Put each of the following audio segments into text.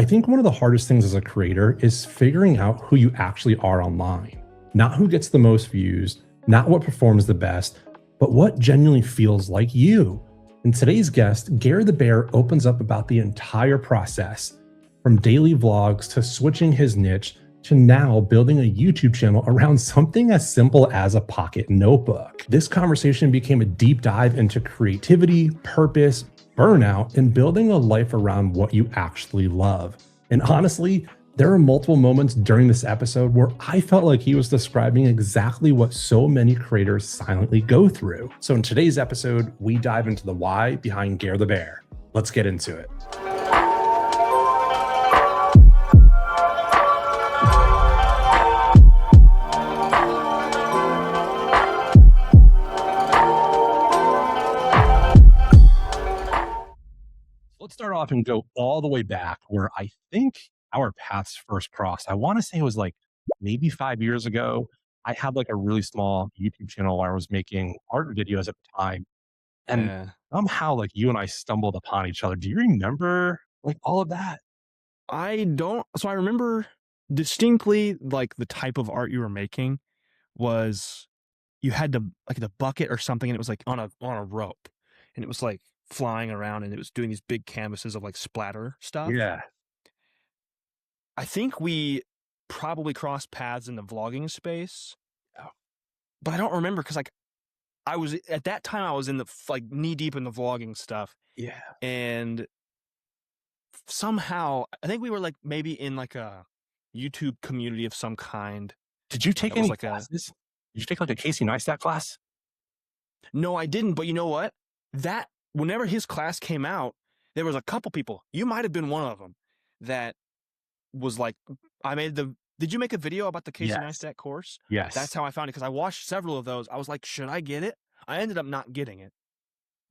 I think one of the hardest things as a creator is figuring out who you actually are online. Not who gets the most views, not what performs the best, but what genuinely feels like you. And today's guest, Gare the Bear, opens up about the entire process, from daily vlogs to switching his niche to now building a YouTube channel around something as simple as a pocket notebook. This conversation became a deep dive into creativity, purpose, burnout, and building a life around what you actually love. And honestly, there are multiple moments during this episode where I felt like he was describing exactly what so many creators silently go through. So in today's episode, we dive into the why behind Gare the Bear. Let's get into it. Let's start off and go all the way back where I think our paths first crossed. I want to say it was like maybe 5 years ago. I had like a really small YouTube channel where I was making art videos at the time. And Yeah. somehow like you and I stumbled upon each other. Do you remember like all of that? I don't so I remember distinctly, like, the type of art you were making was you had to like, the bucket or something, and it was, like, on a rope, and it was, like, flying around, and it was doing these big canvases of, like, splatter stuff. Yeah. I think we probably crossed paths in the vlogging space, Oh, but I don't remember because like, I was at that time, I was in the like, knee deep in the vlogging stuff, yeah. and somehow I think we were, like, maybe in, like, a YouTube community of some kind. Did you take That was any like a classes? Did you take like a Casey Neistat class? No, I didn't, but you know what? That whenever his class came out, there was a couple people, you might have been one of them, that was like, I made the did you make a video about the Casey Yes. Neistat course? Yes. That's how I found it, because I watched several of those. I was like, "Should I get it?" I ended up not getting it,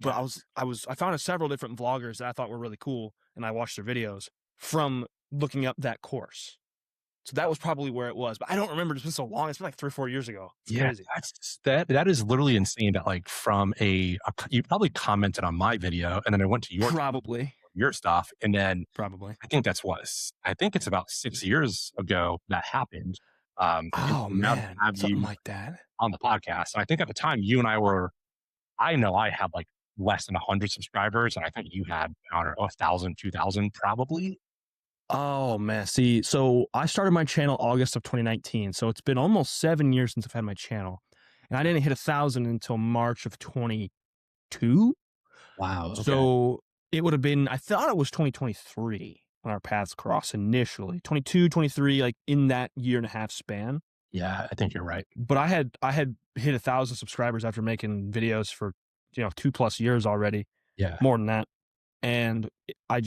but Yeah. I found several different vloggers that I thought were really cool, and I watched their videos from looking up that course. So that was probably where it was, but I don't remember. It's been so long. It's been like 3 or 4 years ago. It's Yeah, crazy. that is literally insane that like from you probably commented on my video and then I went to Probably. your stuff and then Probably. I think it's about 6 years ago that happened. And Oh, now to man. have Something you like that. on the podcast. And I think at the time you and I know I had like less than 100 subscribers, and I think you had, I don't know, 1,000, 2,000 probably. Oh, man. See, so I started my channel August of 2019. So it's been almost 7 years since I've had my channel. And I didn't hit 1,000 until March of 22. Wow. Okay. So it would have been, I thought it was 2023 when our paths crossed initially. 22, 23, like in that year and a half span. Yeah, I think you're right. But I had hit 1,000 subscribers after making videos for 2+ years already, Yeah. more than that. And I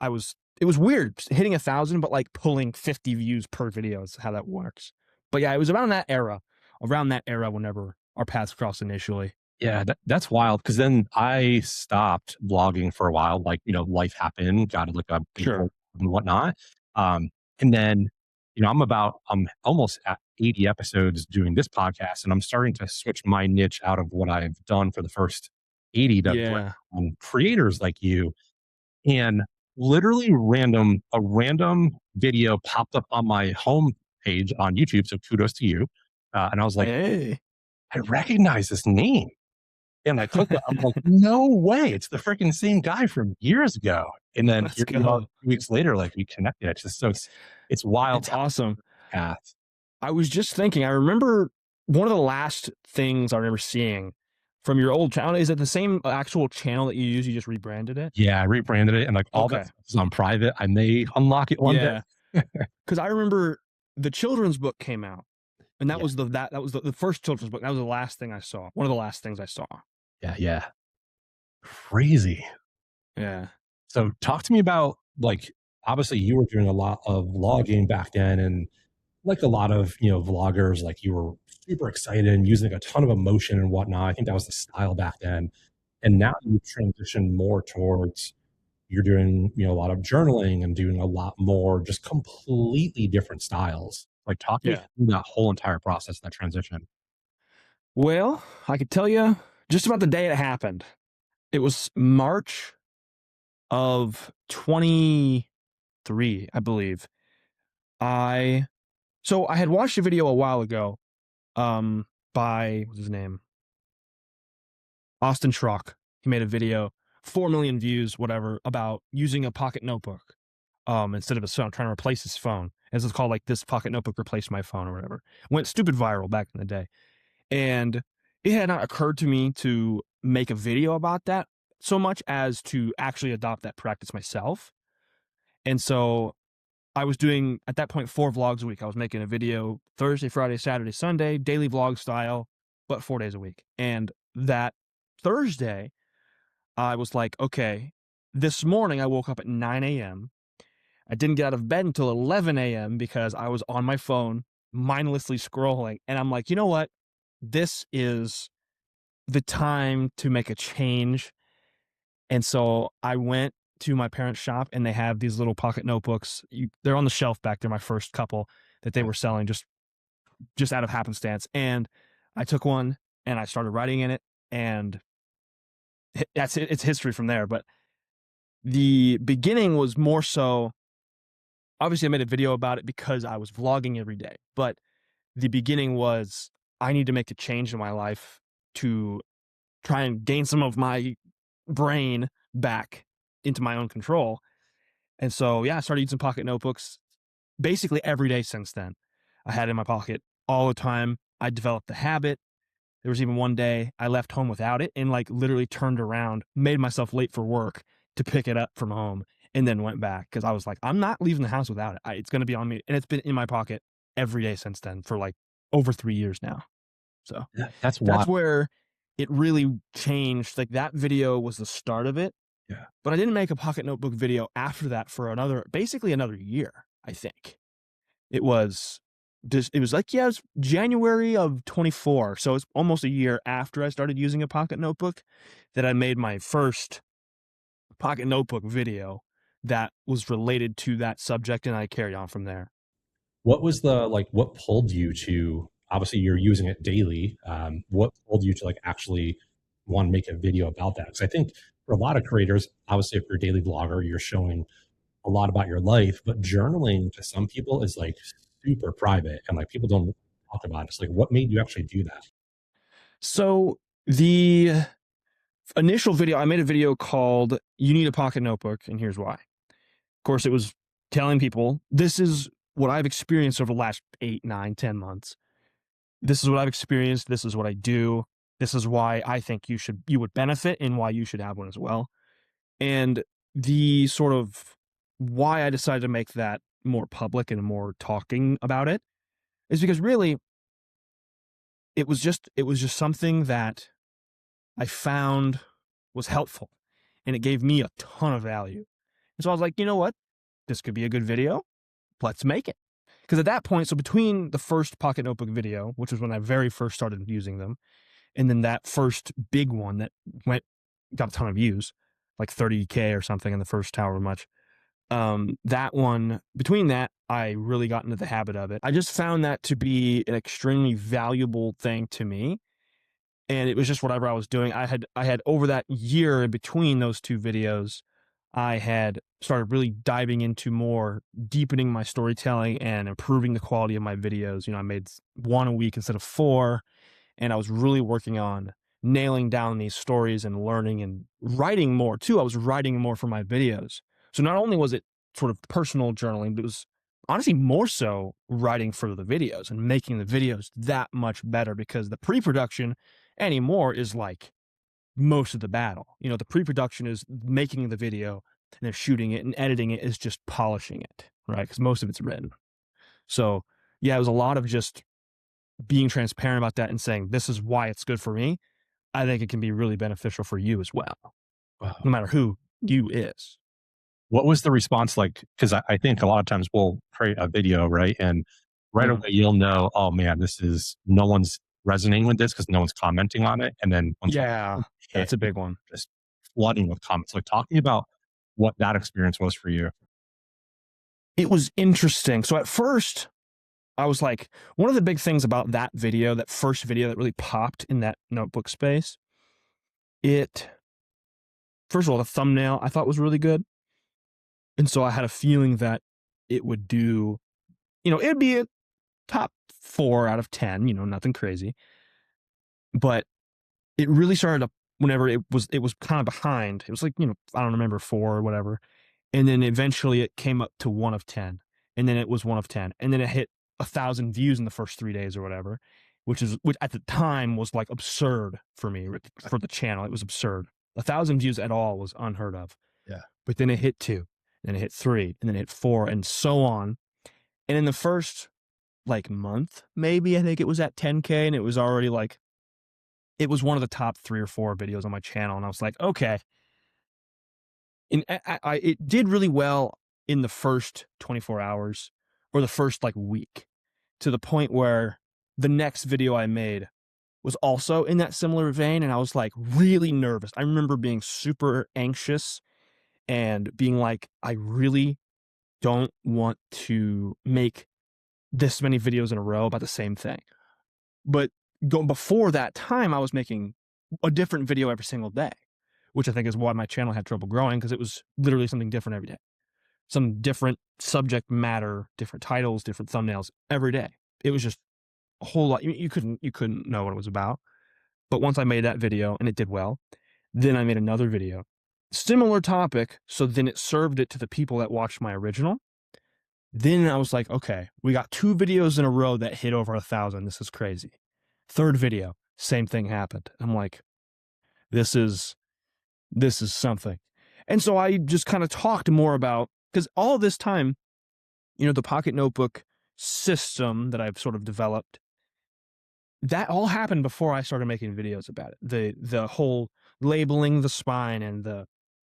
was it was weird hitting 1,000, but like pulling 50 views per video is how that works. But yeah, it was around that era whenever our paths crossed initially. Yeah, that's wild because then I stopped vlogging for a while. Like, life happened, got like a big Sure. role and whatnot. And then, I'm almost at 80 episodes doing this podcast, and I'm starting to switch my niche out of what I've done for the first 80 to Yeah. creators like you. And literally a random video popped up on my home page on YouTube. So kudos to you. And I was like, Hey. I recognize this name. And I clicked it. I'm like, no way. It's the freaking same guy from years ago. And then Let's here we are go. 2 weeks later, like we connected. It's just it's wild It's awesome. path. I was just thinking, I remember one of the last things I remember seeing from your old channel. Is it the same actual channel that you use? You just rebranded it? Yeah, I rebranded it and like all that Okay. stuff is on private. I may unlock it one day. Yeah. Because I remember the children's book came out, and that Yeah. was the first children's book. That was the last thing I saw. One of the last things I saw. Yeah. Yeah. Crazy. Yeah. So talk to me about like, obviously you were doing a lot of vlogging back then, and like a lot of, vloggers, like you were super excited and using a ton of emotion and whatnot. I think that was the style back then. And now you transition more towards you're doing, a lot of journaling and doing a lot more just completely different styles. Like talk me Yeah. through that whole entire process, that transition. Well, I could tell you just about the day it happened. It was March of 2020. 3, I believe. So I had watched a video a while ago, by what's his name? Austin Schrock. He made a video, 4 million views, whatever, about using a pocket notebook instead of his phone, trying to replace his phone. As it's called, like, this pocket notebook replaced my phone or whatever. Went stupid viral back in the day. And it had not occurred to me to make a video about that so much as to actually adopt that practice myself. And so I was doing, at that point, 4 vlogs a week. I was making a video Thursday, Friday, Saturday, Sunday, daily vlog style, but 4 days a week. And that Thursday, I was like, okay, this morning I woke up at 9 a.m. I didn't get out of bed until 11 a.m. because I was on my phone, mindlessly scrolling. And I'm like, you know what? This is the time to make a change. And so I went to my parents' shop, and they have these little pocket notebooks. They're on the shelf back there, my first couple that they were selling just out of happenstance. And I took one and I started writing in it, and that's it. It's history from there. But the beginning was more so, obviously I made a video about it because I was vlogging every day, but the beginning was, I need to make a change in my life to try and gain some of my brain back into my own control. And so, yeah, I started using pocket notebooks basically every day since then. I had it in my pocket all the time. I developed the habit. There was even one day I left home without it and, like, literally turned around, made myself late for work to pick it up from home, and then went back because I was like, I'm not leaving the house without it. It's going to be on me. And it's been in my pocket every day since then for like over 3 years now. So That's that's wild. where it really changed. Like, that video was the start of it. Yeah. But I didn't make a pocket notebook video after that for basically another year, I think. It was like, yeah, it was January of 24. So it's almost a year after I started using a pocket notebook that I made my first pocket notebook video that was related to that subject, and I carried on from there. What was what pulled you to, obviously you're using it daily. What pulled you to actually want to make a video about that? Because I think for a lot of creators, obviously if you're a daily vlogger, you're showing a lot about your life, but journaling to some people is super private and people don't talk about it. It's what made you actually do that? So the initial video, I made a video called You Need a Pocket Notebook, and here's why. Of course, it was telling people, this is what I've experienced over the last 8, 9, 10 months. This is what I've experienced. This is what I do. This is why I think you would benefit and why you should have one as well. And the sort of why I decided to make that more public and more talking about it is because really it was just something that I found was helpful, and it gave me a ton of value. And so I was like, you know what? This could be a good video. Let's make it. Because at that point, so between the first pocket notebook video, which was when I very first started using them, and then that first big one that got a ton of views, like 30K or something in the first however much. That one, between that, I really got into the habit of it. I just found that to be an extremely valuable thing to me. And it was just whatever I was doing. I had over that year in between those two videos, I had started really diving into more deepening my storytelling and improving the quality of my videos. I made 1 a week instead of 4. And I was really working on nailing down these stories and learning and writing more too. I was writing more for my videos. So not only was it sort of personal journaling, but it was honestly more so writing for the videos and making the videos that much better, because the pre-production anymore is like most of the battle. The pre-production is making the video, and then shooting it, and editing it is just polishing it, right? Because most of it's written. So yeah, it was a lot of just being transparent about that and saying, this is why it's good for me. I think it can be really beneficial for you as well, Wow. no matter who you is. What was the response like? Because I think a lot of times we'll create a video, right? And right away you'll know, oh man, no one's resonating with this because no one's commenting on it. And then once That's a big one. Just flooding with comments. Talking about what that experience was for you. It was interesting. So at first, I was like, one of the big things about that video, that first video that really popped in that notebook space, first of all, the thumbnail I thought was really good. And so I had a feeling that it would do, it would be a top 4 out of 10, nothing crazy. But it really started to, whenever it was kind of behind. It was like, I don't remember 4 or whatever. And then eventually it came up to 1 of 10. And then it was 1 of 10. And then it hit 1,000 views in the first 3 days or whatever, which at the time was like absurd for me, for the channel. It was absurd. 1,000 views at all was unheard of. Yeah. But then it hit 2, then it hit 3, and then it hit 4, and so on. And in the first like month, maybe, I think it was at 10K, and it was already like, it was one of the top 3 or 4 videos on my channel. And I was like, okay. And it did really well in the first 24 hours or the first like week, to the point where the next video I made was also in that similar vein. And I was like really nervous. I remember being super anxious and being like, I really don't want to make this many videos in a row about the same thing. But going before that time, I was making a different video every single day, which I think is why my channel had trouble growing, because it was literally something different every day. Some different subject matter, different titles, different thumbnails every day. It was just a whole lot. You couldn't know what it was about. But once I made that video and it did well, then I made another video, similar topic. So then it served it to the people that watched my original. Then I was like, okay, we got 2 videos in a row that hit over 1,000. This is crazy. Third video, same thing happened. I'm like, this is something. And so I just kind of talked more about, because all this time, the Pocket Notebook system that I've sort of developed, that all happened before I started making videos about it. The whole labeling the spine and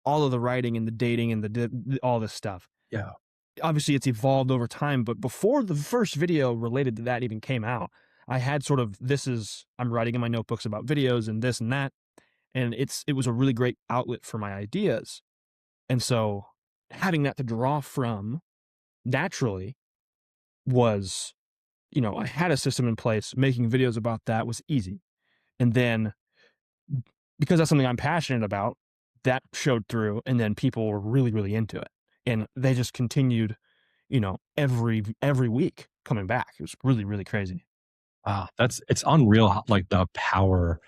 all of the writing and the dating and all this stuff. Yeah. Obviously it's evolved over time, but before the first video related to that even came out, I had sort of, I'm writing in my notebooks about videos and this and that. And it was a really great outlet for my ideas. And so having that to draw from naturally was, I had a system in place. Making videos about that was easy. And then because that's something I'm passionate about, that showed through. And then people were really, really into it. And they just continued, every week coming back. It was really, really crazy. Wow. It's unreal like the power.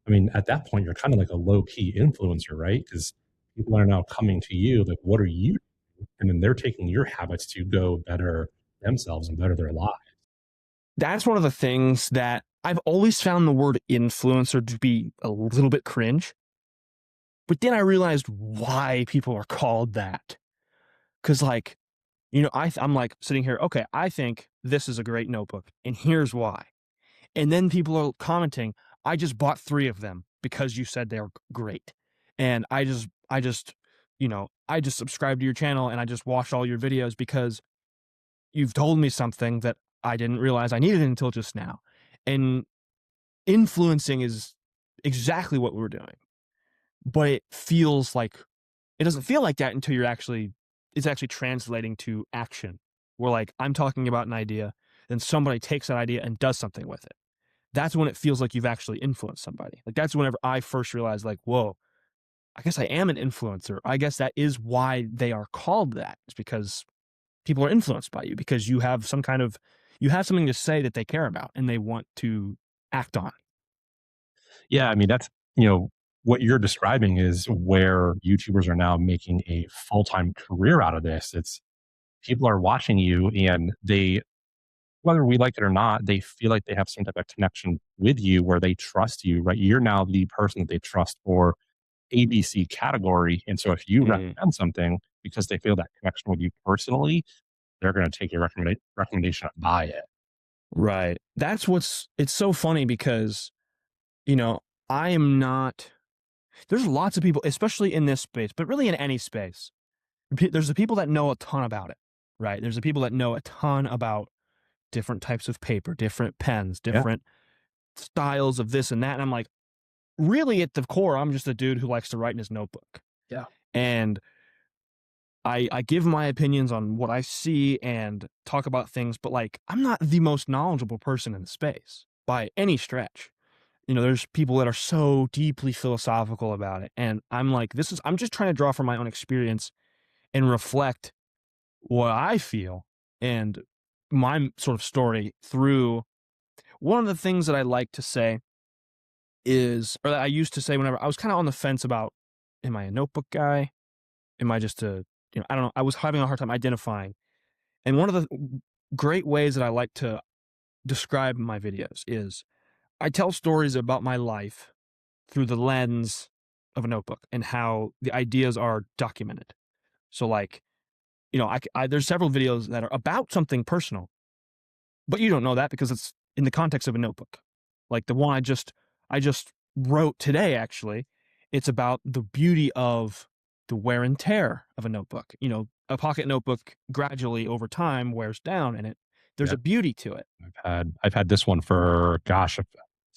I mean, at that point, you're kind of like a low key influencer, right? Because people are now coming to you, like, what are you doing? And then they're taking your habits to go better themselves and better their lives. That's one of the things that I've always found the word influencer to be a little bit cringe. But then I realized why people are called that. Because, like, I'm like sitting here, okay, I think this is a great notebook, and here's why. And then people are commenting, I just bought 3 of them because you said they're great. And I just subscribed to your channel and I just watched all your videos because you've told me something that I didn't realize I needed until just now. And influencing is exactly what we're doing. But it doesn't feel like that until it's actually translating to action. Where like I'm talking about an idea, then somebody takes that idea and does something with it. That's when it feels like you've actually influenced somebody. Like that's whenever I first realized, like, whoa, I guess I am an influencer. I guess that is why they are called that. It's because people are influenced by you, because you have something to say that they care about and they want to act on. Yeah. I mean, that's, what you're describing is where YouTubers are now making a full time career out of this. It's people are watching you and whether we like it or not, they feel like they have some type of connection with you where they trust you, right? You're now the person that they trust for ABC category. And so if you recommend something because they feel that connection with you personally, they're going to take your recommendation and buy it. Right. It's so funny because, I am not, there's lots of people, especially in this space, but really in any space. There's the people that know a ton about it, right? There's the people that know a ton about different types of paper, different pens, different styles of this and that. And I'm like, really at the core, I'm just a dude who likes to write in his notebook. Yeah. And I give my opinions on what I see and talk about things, but like, I'm not the most knowledgeable person in the space by any stretch. There's people that are so deeply philosophical about it. And I'm like, I'm just trying to draw from my own experience and reflect what I feel and my sort of story through. One of the things that I like to say is, or that I used to say whenever I was kind of on the fence about, am I a notebook guy? Am I just a, I don't know. I was having a hard time identifying. And one of the great ways that I like to describe my videos is I tell stories about my life through the lens of a notebook and how the ideas are documented. So like, there's several videos that are about something personal, but you don't know that because it's in the context of a notebook. Like the one I just wrote today, actually, it's about the beauty of the wear and tear of a notebook. A pocket notebook gradually over time wears down, and there's Yeah. a beauty to it. I've had this one for, gosh, see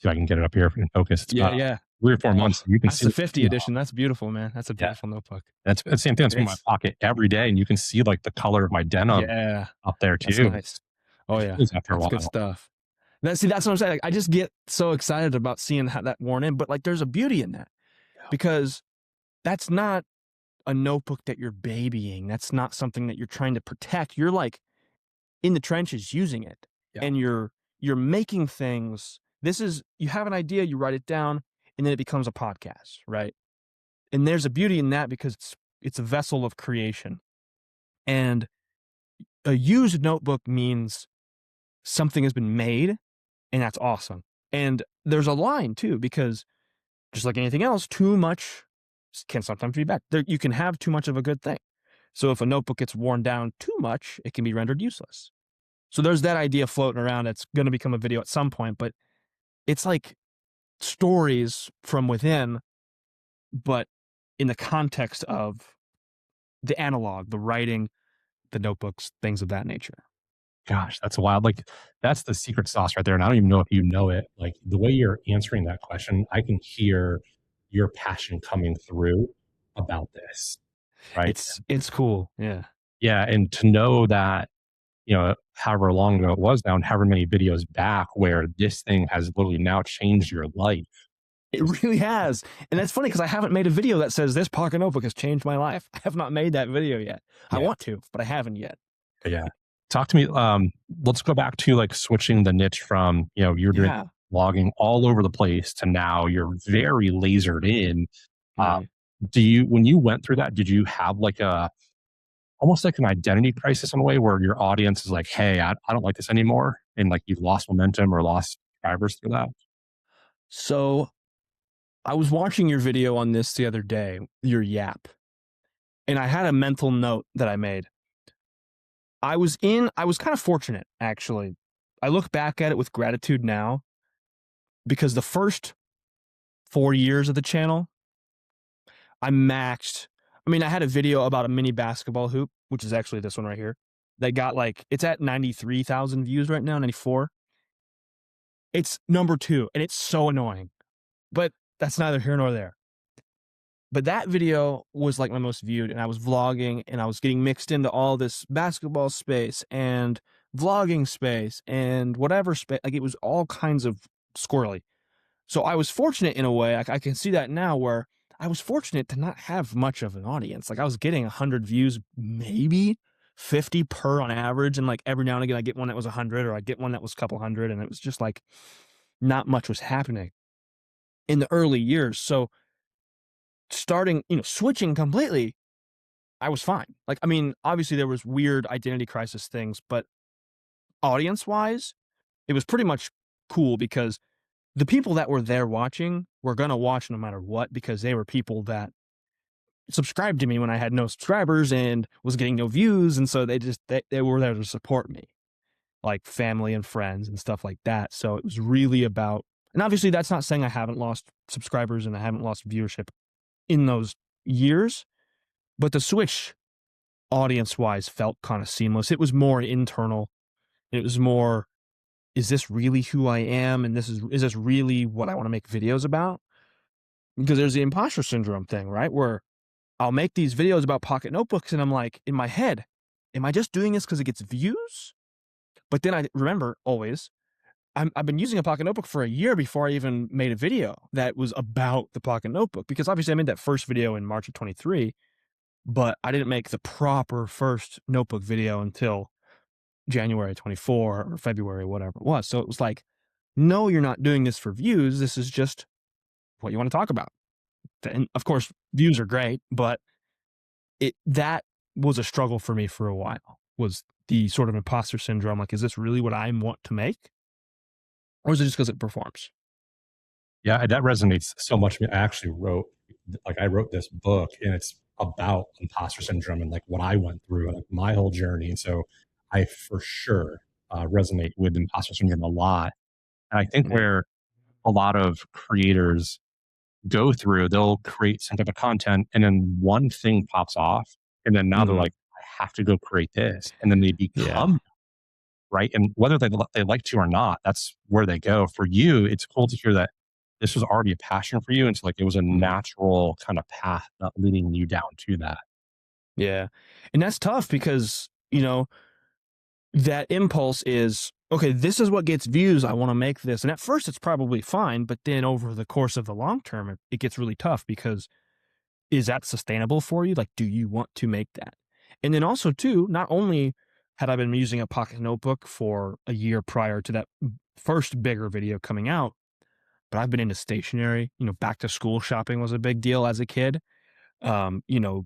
if I can get it up here in focus. It's about Yeah. 3 or 4 months. You can That's see the 50 edition. That's beautiful, man. That's a beautiful notebook. That's the same thing. That's in my pocket every day, and you can see like the color of my denim up there That's too. nice. Oh yeah, After a that's while. good stuff. That's what I'm saying. Like, I just get so excited about seeing how that worn in, but like there's a beauty in that because that's not a notebook that you're babying. That's not something that you're trying to protect. You're like in the trenches using it, and you're making things. You have an idea, you write it down, and then it becomes a podcast, right? And there's a beauty in that because it's a vessel of creation. And a used notebook means something has been made, and that's awesome. And there's a line too, because just like anything else, too much can sometimes be bad. You can have too much of a good thing. So if a notebook gets worn down too much, it can be rendered useless. So there's that idea floating around. It's going to become a video at some point, but it's like stories from within, but in the context of the analog, the writing, the notebooks, things of that nature. Gosh, that's wild. Like that's the secret sauce right there. And I don't even know if you know it. Like the way you're answering that question, I can hear your passion coming through about this. Right. It's cool. Yeah. Yeah. And to know that, however long ago it was now and however many videos back where this thing has literally now changed your life. It really has. And that's funny because I haven't made a video that says this pocket notebook has changed my life. I have not made that video yet. I want to, but I haven't yet. Yeah. Talk to me. Let's go back to like switching the niche from, you're doing vlogging all over the place to now you're very lasered in. Right. When you went through that, did you have like almost like an identity crisis in a way where your audience is like, hey, I don't like this anymore. And like you've lost momentum or lost subscribers through that? So I was watching your video on this the other day, your yap, and I had a mental note that I made. I was kind of fortunate, actually. I look back at it with gratitude now because the first 4 years of the channel, I maxed. I mean, I had a video about a mini basketball hoop, which is actually this one right here, that got it's at 93,000 views right now, 94. It's number 2, and it's so annoying, but that's neither here nor there. But that video was like my most viewed, and I was vlogging, and I was getting mixed into all this basketball space and vlogging space and whatever space. Like it was all kinds of squirrely. So I was fortunate in a way. I can see that now where I was fortunate to not have much of an audience. Like I was getting 100 views, maybe 50 per on average. And like every now and again, I get one that was 100 or I get one that was a couple hundred. And it was just like not much was happening in the early years. So starting, switching completely, I was fine. Like, I mean, obviously there was weird identity crisis things, but audience wise, it was pretty much cool because the people that were there watching were going to watch no matter what, because they were people that subscribed to me when I had no subscribers and was getting no views. And so they were there to support me, like family and friends and stuff like that. So it was really about, and obviously that's not saying I haven't lost subscribers and I haven't lost viewership in those years, but the switch audience wise felt kind of seamless. It was more internal. It was more, is this really who I am? And is this really what I want to make videos about? Because there's the imposter syndrome thing, right? Where I'll make these videos about pocket notebooks and I'm like, in my head, am I just doing this because it gets views? But then I remember always, I've been using a pocket notebook for a year before I even made a video that was about the pocket notebook. Because obviously I made that first video in March of 23. but I didn't make the proper first notebook video until January 24 or February, whatever it was. So it was like, no, you're not doing this for views. This is just what you want to talk about. And of course, views are great, but that was a struggle for me for a while, was the sort of imposter syndrome. Like, is this really what I want to make? Or is it just because it performs? Yeah, that resonates so much. I actually I wrote this book, and it's about imposter syndrome and like what I went through and like my whole journey. And so I for sure resonate with imposter syndrome a lot. And I think Yeah. where a lot of creators go through, they'll create some type of content and then one thing pops off. And then now they're Mhm. like, I have to go create this. And then they Yeah. become right. And whether they like to or not, that's where they go. For you, it's cool to hear that this was already a passion for you. And so like it was a Mhm. natural kind of path not leading you down to that. Yeah. And that's tough because, that impulse is, okay, this is what gets views. I want to make this. And at first it's probably fine, but then over the course of the long term, it gets really tough because is that sustainable for you? Like, do you want to make that? And then also, too, not only had I been using a pocket notebook for a year prior to that first bigger video coming out, but I've been into stationery. Back to school shopping was a big deal as a kid. Um, you know,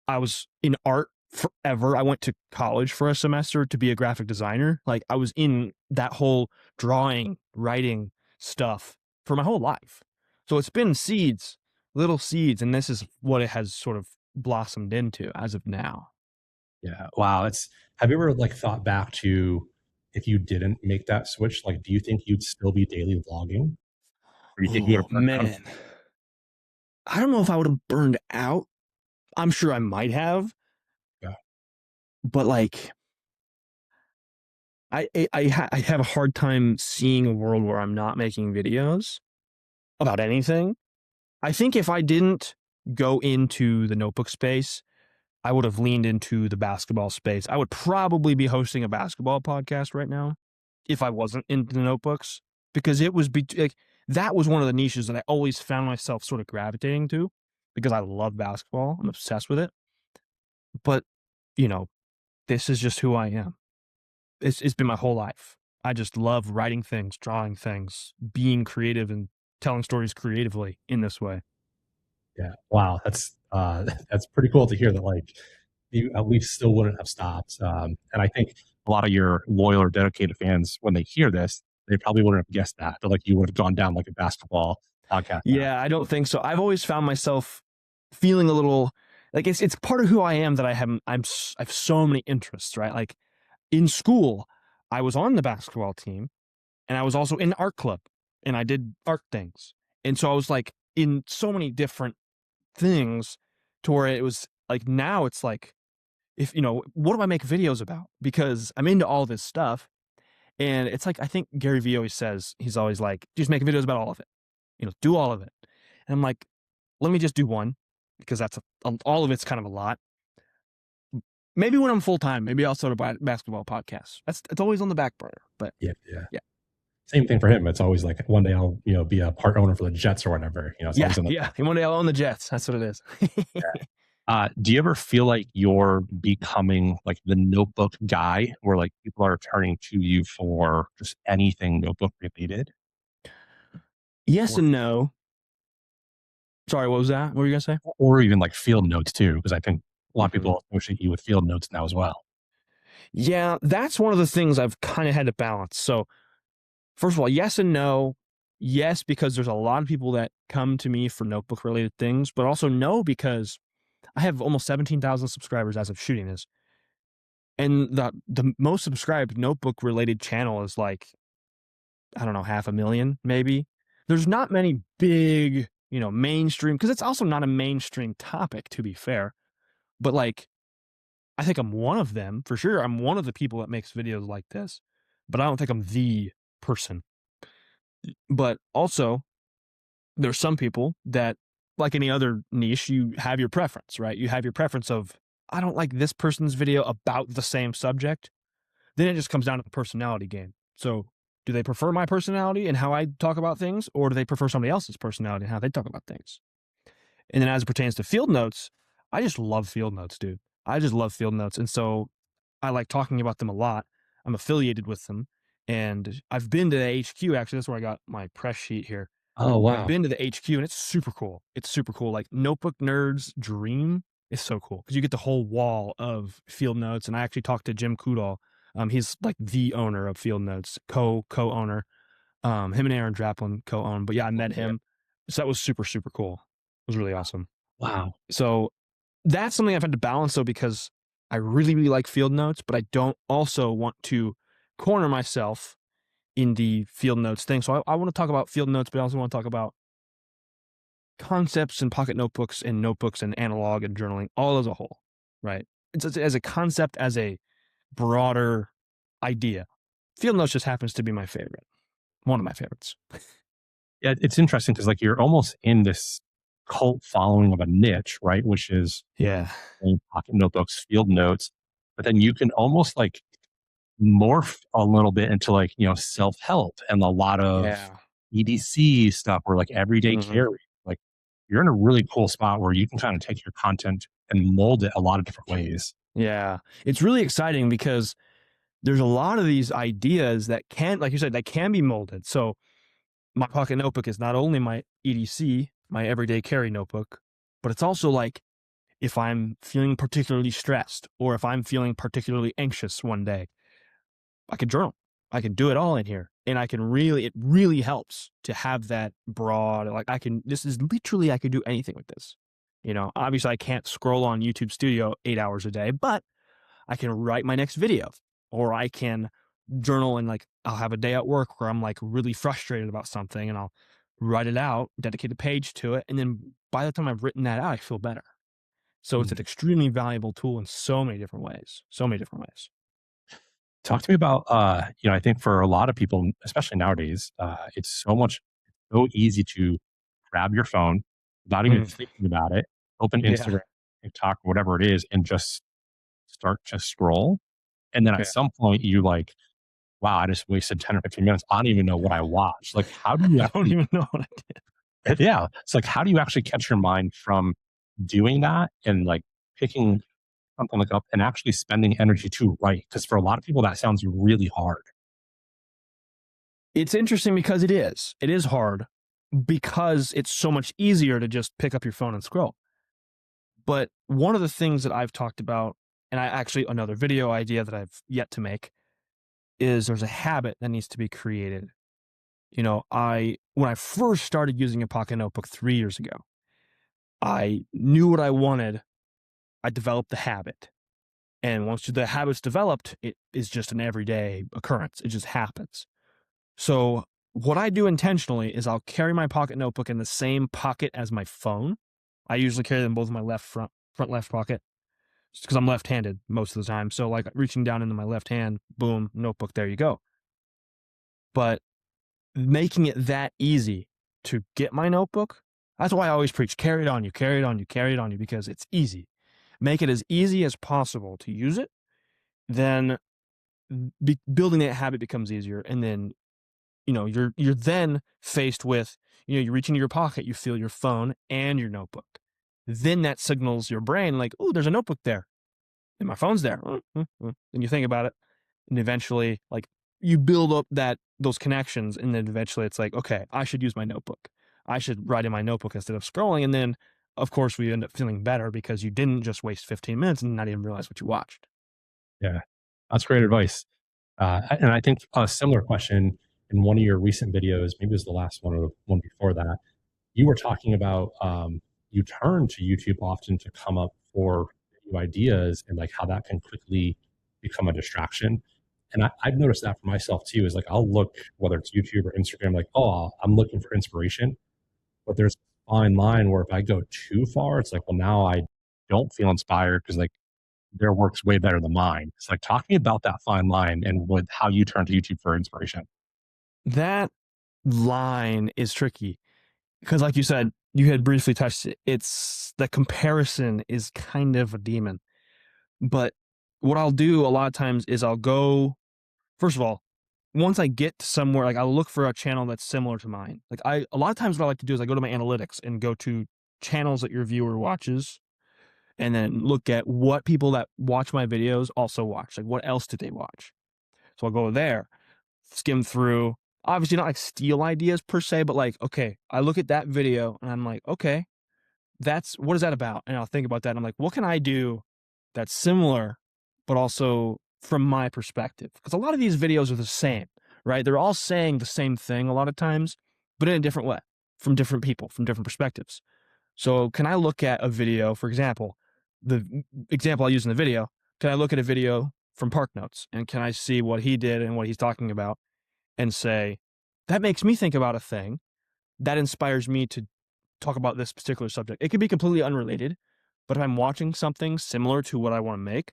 I was in art forever. I went to college for a semester to be a graphic designer. Like, I was in that whole drawing, writing stuff for my whole life. So it's been seeds, little seeds, and this is what it has sort of blossomed into as of now. Yeah. Wow. Have you ever like thought back to if you didn't make that switch, like, do you think you'd still be daily vlogging? Or you think you would Oh have burned out? man. I don't know if I would have burned out. I'm sure I might have, Yeah. but like I have a hard time seeing a world where I'm not making videos about anything. I think if I didn't go into the notebook space, I would have leaned into the basketball space. I would probably be hosting a basketball podcast right now if I wasn't into the notebooks, because like that was one of the niches that I always found myself sort of gravitating to because I love basketball. I'm obsessed with it. But, you know, this is just who I am. It's been my whole life. I just love writing things, drawing things, being creative and telling stories creatively in this way. Yeah. Wow. That's pretty cool to hear that like you at least still wouldn't have stopped. And I think a lot of your loyal or dedicated fans, when they hear this, they probably wouldn't have guessed that like you would have gone down like a basketball podcast path. Yeah, I don't think so. I've always found myself feeling a little like it's part of who I am that I have so many interests, right? Like in school, I was on the basketball team and I was also in art club and I did art things. And so I was like in so many different things to where it was like now it's like if what do I make videos about? Because I'm into all this stuff. And it's like I think Gary Vee always says, he's always like, just make videos about all of it. Do all of it. And I'm like, let me just do one because all of it's kind of a lot. Maybe when I'm full time, maybe I'll start a basketball podcast. It's always on the back burner, but Yeah. Yeah. yeah, Same thing for him. It's always like one day I'll, be a part owner for the Jets or whatever. It's yeah, always in the yeah. And one day I'll own the Jets. That's what it is. Do you ever feel like you're becoming like the notebook guy where like people are turning to you for just anything notebook related? Yes Or, and no. Sorry, what was that? What were you gonna say? or even like field notes too? Because I think a lot of Mhm. people associate you with field notes now as well. Yeah, that's one of the things I've kind of had to balance. So, first of all, yes and no. Yes, because there's a lot of people that come to me for notebook related things, but also no, because I have almost 17,000 subscribers as of shooting this. And the most subscribed notebook related channel is like, I don't know, 500,000 maybe. There's not many big, mainstream, because it's also not a mainstream topic, to be fair. But like, I think I'm one of them for sure. I'm one of the people that makes videos like this, but I don't think I'm the person. But also, there's some people that, like any other niche, you have your preference, right? You have your preference of, I don't like this person's video about the same subject. Then it just comes down to the personality game. So, do they prefer my personality and how I talk about things, or do they prefer somebody else's personality and how they talk about things? And then as it pertains to field notes, I just love field notes, dude. I just love field notes. And so I like talking about them a lot. I'm affiliated with them. And I've been to the HQ. Actually, that's where I got my press sheet here. Oh, I've wow. been to the HQ and it's super cool. It's super cool. Like Notebook Nerd's dream is so cool because you get the whole wall of field notes. And I actually talked to Jim Coudal. He's like the owner of Field Notes, co-owner. Him and Aaron Draplin co-own. But yeah, I met him. So that was super, super cool. It was really awesome. Wow. So that's something I've had to balance though, because I really, really like field notes, but I don't also want to corner myself in the field notes thing. So I want to talk about field notes, but I also want to talk about concepts and pocket notebooks and analog and journaling all as a whole, right? It's as a concept, as a broader idea. Field notes just happens to be my favorite. One of my favorites. Yeah, it's interesting because like you're almost in this cult following of a niche, right? Which is Yeah. pocket notebooks, field notes, but then you can almost like morph a little bit into like, self help and a lot of Yeah. EDC stuff or like everyday Mhm. carry. Like you're in a really cool spot where you can kind of take your content and mold it a lot of different ways. Yeah. It's really exciting because there's a lot of these ideas that can, like you said, that can be molded. So my pocket notebook is not only my EDC, my everyday carry notebook, but it's also like if I'm feeling particularly stressed or if I'm feeling particularly anxious one day, I can journal. I can do it all in here. And it really helps to have that broad, like this is literally, I could do anything with this. Obviously I can't scroll on YouTube Studio 8 hours a day, but I can write my next video or I can journal and like I'll have a day at work where I'm like really frustrated about something and I'll write it out, dedicate a page to it. And then by the time I've written that out, I feel better. So it's Hmm. an extremely valuable tool in so many different ways. So many different ways. Talk to me about, I think for a lot of people, especially nowadays, it's so easy to grab your phone without even Mm, thinking about it, open yeah. Instagram, TikTok, whatever it is, and just start to scroll. And then at Yeah. some point you like, wow, I just wasted 10 or 15 minutes. I don't even know what I watched. Like, how do you I don't actually, even know what I did. yeah. It's like, how do you actually catch your mind from doing that and like picking something like up and actually spending energy to write? Because for a lot of people, that sounds really hard. It's interesting because it is. It is hard because it's so much easier to just pick up your phone and scroll. But one of the things that I've talked about, and I actually, another video idea that I've yet to make, is there's a habit that needs to be created. When I first started using a pocket notebook 3 years ago, I knew what I wanted. I developed the habit. And once the habit's developed, it is just an everyday occurrence. It just happens. So what I do intentionally is I'll carry my pocket notebook in the same pocket as my phone. I usually carry them both in my front left pocket just because I'm left-handed most of the time. So like reaching down into my left hand, boom, notebook, there you go. But making it that easy to get my notebook, that's why I always preach, carry it on you, carry it on you, carry it on you, because it's easy. Make it as easy as possible to use it, then building that habit becomes easier. And then you're then faced with, you reach into your pocket, you feel your phone and your notebook. Then that signals your brain like, oh, there's a notebook there and my phone's there. And you think about it, and eventually, like, you build up those connections, and then eventually it's like, okay, I should use my notebook. I should write in my notebook instead of scrolling. And then, of course, we end up feeling better because you didn't just waste 15 minutes and not even realize what you watched. Yeah. That's great advice. And I think a similar question in one of your recent videos, maybe it was the last one or the one before that, you were talking about you turn to YouTube often to come up for new ideas and like how that can quickly become a distraction. And I've noticed that for myself too, is like I'll look, whether it's YouTube or Instagram, like, oh, I'm looking for inspiration. But there's a fine line where if I go too far, it's like, well, now I don't feel inspired because like their work's way better than mine. It's like talking about that fine line and with how you turn to YouTube for inspiration. That line is tricky because, like you said, you had briefly touched it. It's the comparison is kind of a demon. But what I'll do a lot of times is I'll go, first of all, once I get to somewhere, like I'll look for a channel that's similar to mine. Like a lot of times what I like to do is I go to my analytics and go to channels that your viewer watches and then look at what people that watch my videos also watch. Like, what else did they watch? So I'll go there, skim through. Obviously, not like steal ideas per se, but like, okay, I look at that video and I'm like, okay, what is that about? And I'll think about that. And I'm like, what can I do that's similar, but also from my perspective? Because a lot of these videos are the same, right? They're all saying the same thing a lot of times, but in a different way, from different people, from different perspectives. So can I look at a video, for example, the example I use in the video, can I look at a video from Park Notes and can I see what he did and what he's talking about and say, that makes me think about a thing that inspires me to talk about this particular subject. It could be completely unrelated, but if I'm watching something similar to what I want to make,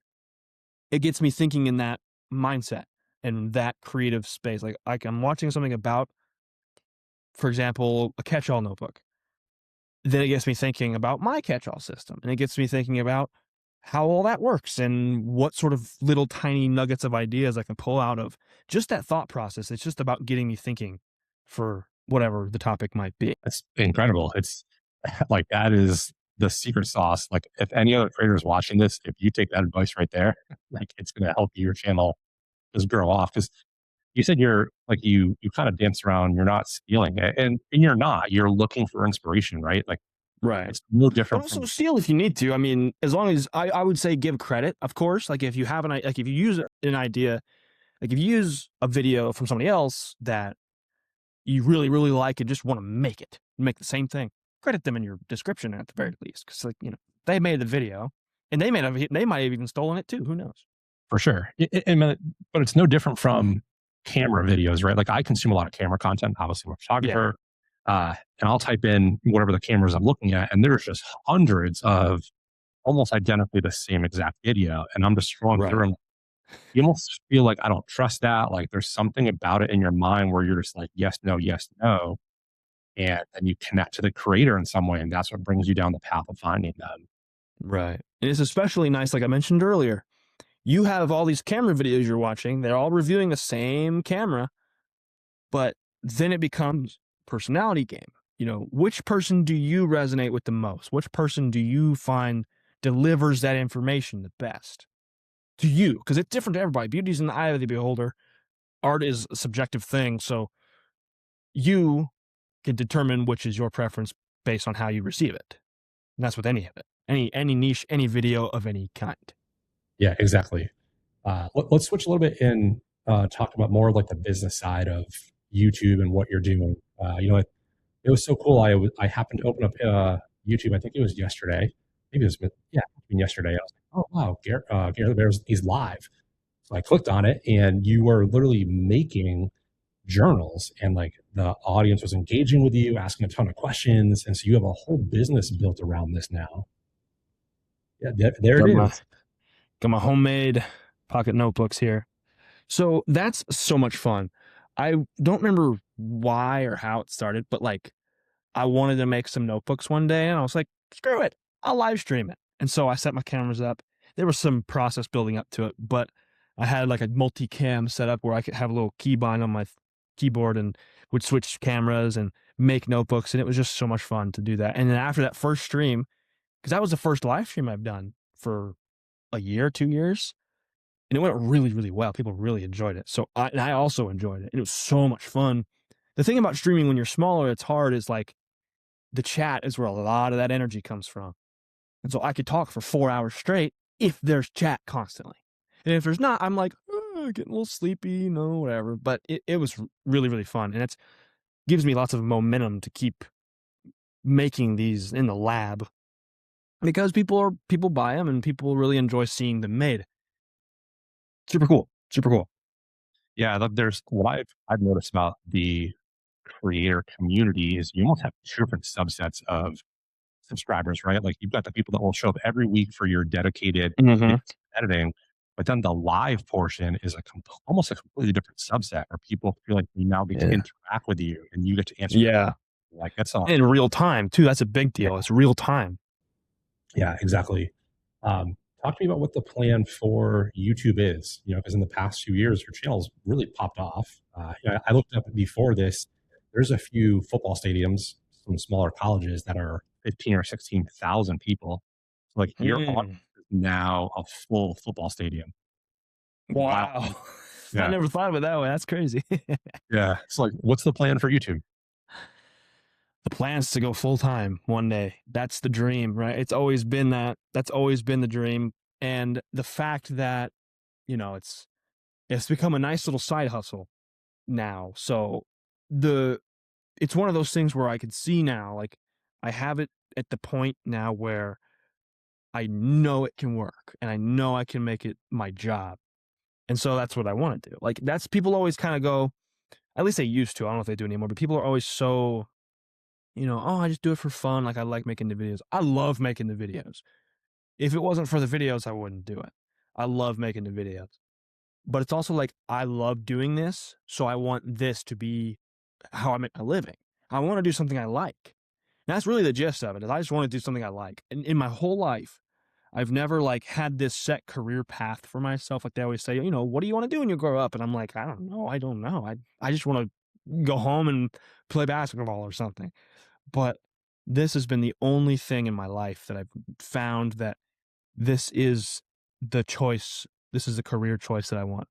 it gets me thinking in that mindset and that creative space. Like I'm watching something about, for example, a catch-all notebook. Then it gets me thinking about my catch-all system, and it gets me thinking about how all that works and what sort of little tiny nuggets of ideas I can pull out of just that thought process. It's just about getting me thinking for whatever the topic might be. That's incredible. It's like, that is the secret sauce. Like, if any other creator is watching this, if you take that advice right there, like, it's going to help your channel just grow off. Because you said you're like, you kind of dance around, you're not stealing it, and you're not, you're looking for inspiration, right? Like, Right. it's no But different also from, steal if you need to. I mean, as long as I would say give credit, of course. Like if you have like if you use an idea, like if you use a video from somebody else that you really, really like and just want to make the same thing, credit them in your description at the very least. Because like, they made the video and they might have even stolen it too. Who knows? for sure. But it's no different from camera videos, right? Like, I consume a lot of camera content. Obviously, I'm a photographer. And I'll type in whatever the cameras I'm looking at, and there's just hundreds of almost identically the same exact video. And I'm just scrolling through, and you almost feel like, I don't trust that. Like, there's something about it in your mind where you're just like, yes, no, yes, no. And then you connect to the creator in some way, and that's what brings you down the path of finding them. Right. And it's especially nice, like I mentioned earlier. You have all these camera videos you're watching, they're all reviewing the same camera, but then it becomes personality game. Which person do you resonate with the most? Which person do you find delivers that information the best to you? Because it's different to everybody. Beauty's in the eye of the beholder. Art is a subjective thing. So you can determine which is your preference based on how you receive it. And that's with any of it, any niche, any video of any kind. Yeah, exactly. Let's switch a little bit and talk about more like the business side of YouTube and what you're doing. It was so cool. I happened to open up YouTube. I think it was yesterday. Maybe it was yesterday. I was like, oh wow, Gare the Bear, he's live. So I clicked on it, and you were literally making journals, and like the audience was engaging with you, asking a ton of questions, and so you have a whole business built around this now. Yeah, there it is. Got my homemade pocket notebooks here. So that's so much fun. I don't remember why or how it started, but like I wanted to make some notebooks one day and I was like, screw it, I'll live stream it. And so I set my cameras up. There was some process building up to it, but I had like a multi-cam setup where I could have a little keybind on my keyboard and would switch cameras and make notebooks. And it was just so much fun to do that. And then after that first stream, because that was the first live stream I've done for a year, 2 years. And it went really, really well. People really enjoyed it. So I also enjoyed it. And it was so much fun. The thing about streaming when you're smaller, it's hard, is like the chat is where a lot of that energy comes from. And so I could talk for 4 hours straight if there's chat constantly. And if there's not, I'm like, getting a little sleepy, whatever. But it was really, really fun. And it gives me lots of momentum to keep making these in the lab because people buy them and people really enjoy seeing them made. Super cool. Super cool. Yeah, there's what I've noticed about the creator community is you almost have two different subsets of subscribers, right? Like, you've got the people that will show up every week for your dedicated editing, but then the live portion is almost a completely different subset where people feel like you now get to interact with you and you get to answer. Yeah. Like, that's all in real time too. That's a big deal. Yeah. It's real time. Yeah, exactly. Talk to me about what the plan for YouTube is, because in the past few years, your channel's really popped off. I looked up before this, there's a few football stadiums, some smaller colleges that are 15 or 16,000 people. Like your audience Mm. is now a full football stadium. Wow. Wow. I Yeah. never thought of it that way. That's crazy. Yeah. It's like, what's the plan for YouTube? The plan is to go full time one day. That's the dream, right? It's always been that. That's always been the dream. And the fact that, it's become a nice little side hustle now. So the it's one of those things where I can see now, like I have it at the point now where I know it can work and I know I can make it my job. And so that's what I want to do. Like that's people always kind of go, at least they used to. I don't know if they do anymore, but people are always so, oh, I just do it for fun. Like I like making the videos. I love making the videos. If it wasn't for the videos, I wouldn't do it. I love making the videos. But it's also like I love doing this, so I want this to be how I make my living. I want to do something I like. And that's really the gist of it. Is I just want to do something I like. And in my whole life, I've never like had this set career path for myself. Like they always say, what do you want to do when you grow up? And I'm like, I don't know. I don't know. I just want to go home and play basketball or something. But this has been the only thing in my life that I've found that this is the choice. This is the career choice that I want.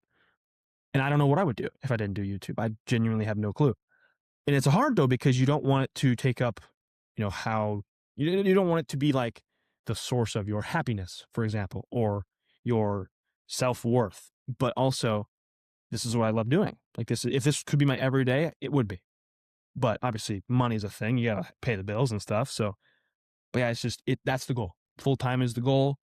And I don't know what I would do if I didn't do YouTube. I genuinely have no clue. And it's hard though, because you don't want it to take up, how you don't want it to be like the source of your happiness, for example, or your self-worth. But also, this is what I love doing. Like this, if this could be my everyday, it would be. But obviously, money's a thing. You gotta pay the bills and stuff. So, but yeah, it's just that's the goal. Full time is the goal.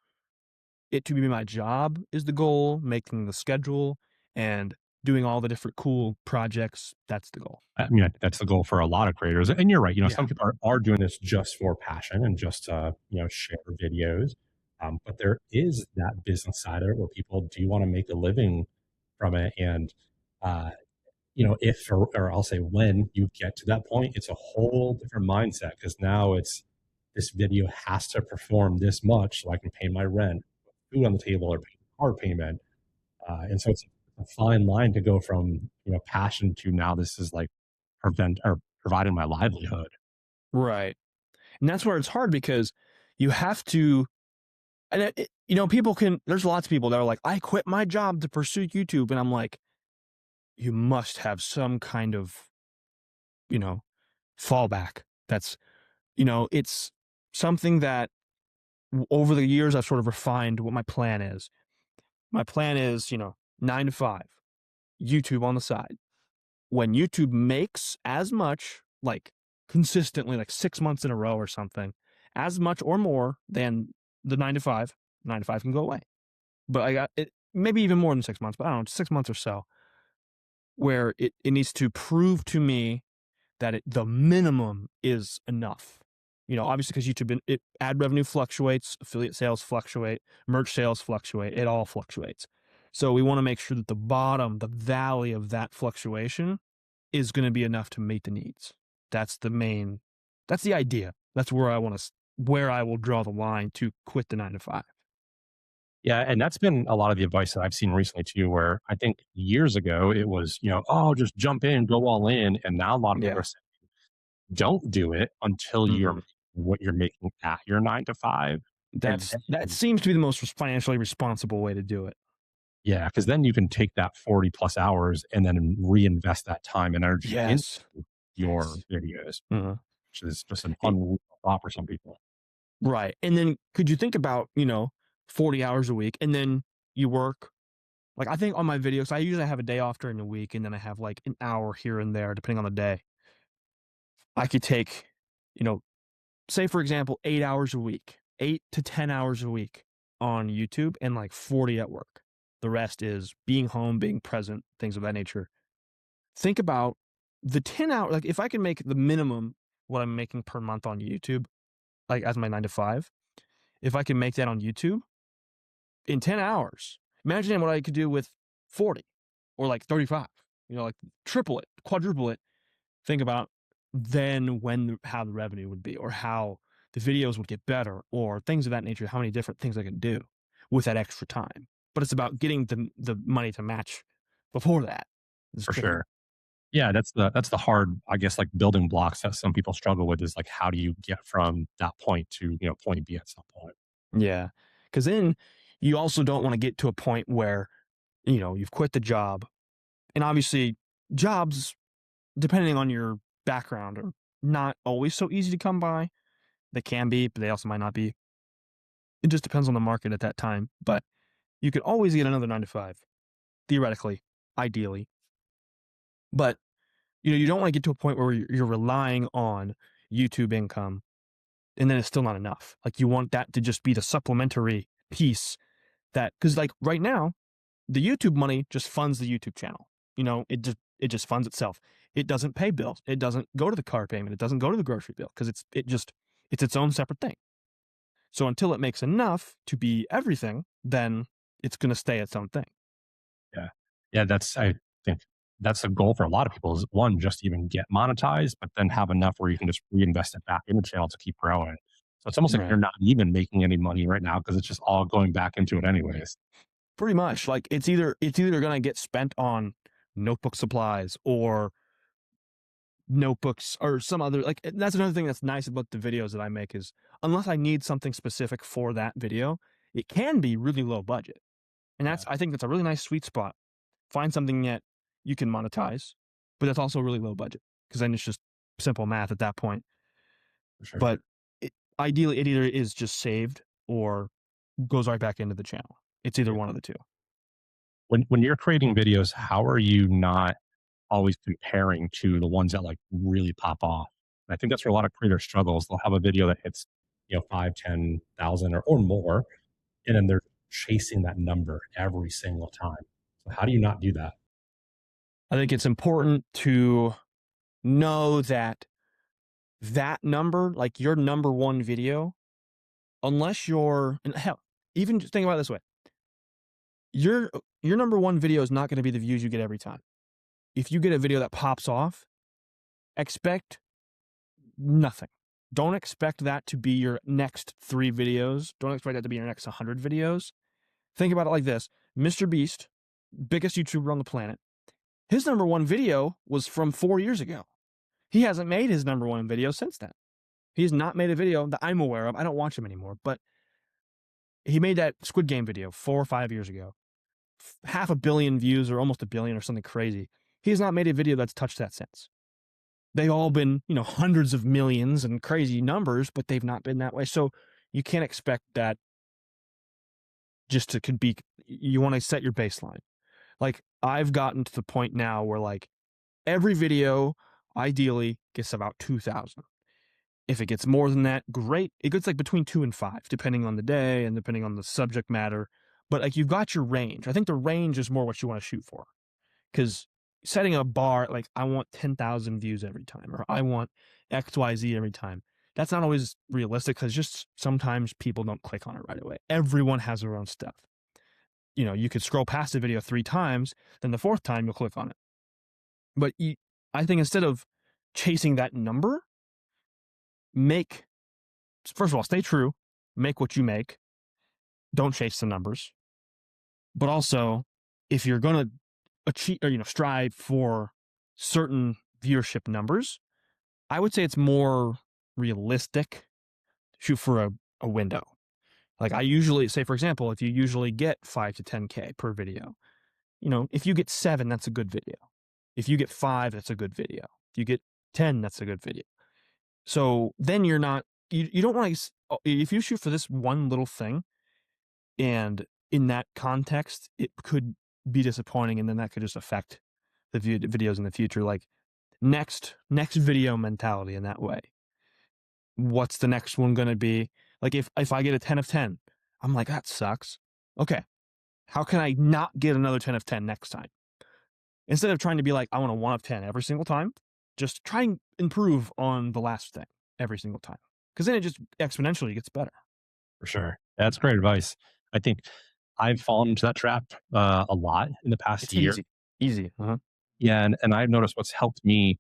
It to be my job is the goal. Making the schedule and doing all the different cool projects. That's the goal. I mean, that's the goal for a lot of creators. And you're right. Yeah. Some people are doing this just for passion and just to, share videos. But there is that business side of it where people do want to make a living from it. And, if, or I'll say when you get to that point, it's a whole different mindset because now it's this video has to perform this much so I can pay my rent, food on the table, or pay the car payment. And so it's a fine line to go from, passion to now this is like providing my livelihood. Right. And that's where it's hard because you have to, and people there's lots of people that are like, I quit my job to pursue YouTube. And I'm like, you must have some kind of, fallback. That's, it's something that over the years I've sort of refined what my plan is. My plan is, 9 to 5, YouTube on the side. When YouTube makes as much, like consistently, like 6 months in a row or something, as much or more than the 9 to 5, 9 to 5 can go away. But I got it, maybe even more than 6 months, but I don't know, 6 months or so, where it needs to prove to me that the minimum is enough. Obviously because YouTube, ad revenue fluctuates, affiliate sales fluctuate, merch sales fluctuate, it all fluctuates. So we want to make sure that the valley of that fluctuation is going to be enough to meet the needs. That's the idea. That's where I will draw the line to quit the 9 to 5. Yeah. And that's been a lot of the advice that I've seen recently too, where I think years ago it was, just jump in, go all in. And now a lot of people are saying, don't do it until you're what you're making at your 9 to 5. That seems to be the most financially responsible way to do it. Yeah, because then you can take that 40 plus hours and then reinvest that time and energy into your videos, which is just an unreal thought for some people. Right. And then could you think about, 40 hours a week and then you work, like I think on my videos, I usually have a day off during the week and then I have like an hour here and there, depending on the day. I could take, say for example, 8 hours a week, 8 to 10 hours a week on YouTube and like 40 at work. The rest is being home, being present, things of that nature. Think about the 10 hours, like if I can make the minimum what I'm making per month on YouTube, like as my 9 to 5, if I can make that on YouTube in 10 hours, imagine what I could do with 40 or like 35, like triple it, quadruple it. Think about then how the revenue would be or how the videos would get better or things of that nature, how many different things I can do with that extra time. But it's about getting the money to match before that. For sure. Yeah, that's the hard, I guess, like building blocks that some people struggle with is like, how do you get from that point to, point B at some point? Yeah. Because then you also don't want to get to a point where, you've quit the job. And obviously, jobs, depending on your background, are not always so easy to come by. They can be, but they also might not be. It just depends on the market at that time. But you could always get another 9 to 5, theoretically, ideally. But you don't want to get to a point where you're relying on YouTube income, and then it's still not enough. Like, you want that to just be the supplementary piece because like right now, the YouTube money just funds the YouTube channel. It just funds itself. It doesn't pay bills. It doesn't go to the car payment. It doesn't go to the grocery bill because it's its own separate thing. So until it makes enough to be everything, then it's going to stay its own thing. Yeah. Yeah. I think that's a goal for a lot of people is one, just to even get monetized, but then have enough where you can just reinvest it back in the channel to keep growing. So it's almost like you're not even making any money right now because it's just all going back into it anyways. Pretty much. Like, it's either going to get spent on notebook supplies or notebooks or some other, like, that's another thing that's nice about the videos that I make is unless I need something specific for that video, it can be really low budget. And I think that's a really nice sweet spot. Find something that you can monetize, but that's also really low budget because then it's just simple math at that point. For sure. But ideally, it either is just saved or goes right back into the channel. It's either one of the two. When you're creating videos, how are you not always comparing to the ones that like really pop off? And I think that's where a lot of creators struggles. They'll have a video that hits, 5, 10,000 or more, and then they're chasing that number every single time. So how do you not do that? I think it's important to know that number, like your number one video, unless and hell, even just think about it this way. Your number one video is not going to be the views you get every time. If you get a video that pops off, expect nothing. Don't expect that to be your next 3 videos. Don't expect that to be your next 100 videos. Think about it like this. Mr. Beast, biggest YouTuber on the planet, his number one video was from 4 years ago. He hasn't made his number one video since then. He's not made a video that I'm aware of. I don't watch him anymore, but he made that Squid Game video 4 or 5 years ago. 500 million views or almost 1 billion or something crazy. He has not made a video that's touched that since. They've all been, hundreds of millions and crazy numbers, but they've not been that way. So you can't expect that just to be, you want to set your baseline. Like, I've gotten to the point now where like every video ideally gets about 2,000. If it gets more than that, great. It gets like between 2 and 5, depending on the day and depending on the subject matter. But like, you've got your range. I think the range is more what you want to shoot for. Because setting a bar, like I want 10,000 views every time, or I want XYZ every time, that's not always realistic because just sometimes people don't click on it right away. Everyone has their own stuff. You could scroll past the video 3 times, then the 4th time you'll click on it. But I think instead of chasing that number, first of all, stay true, make what you make, don't chase the numbers. But also, if you're going to achieve or strive for certain viewership numbers, I would say it's more realistic to shoot for a window. Like, I usually say, for example, if you usually get 5 to 10K per video, if you get 7, that's a good video. If you get 5, that's a good video. If you get 10, that's a good video. So then you're not, you don't want to, if you shoot for this one little thing, and in that context, it could be disappointing, and then that could just affect the videos in the future. Like, next video mentality in that way. What's the next one going to be? Like, if I get a 10 of 10, I'm like, that sucks. Okay, how can I not get another 10 of 10 next time? Instead of trying to be like, I want a 1 of 10 every single time, just try and improve on the last thing every single time. Because then it just exponentially gets better. For sure. That's great advice. I think I've fallen into that trap a lot in the past year. Easy. Uh-huh. Yeah. And I've noticed what's helped me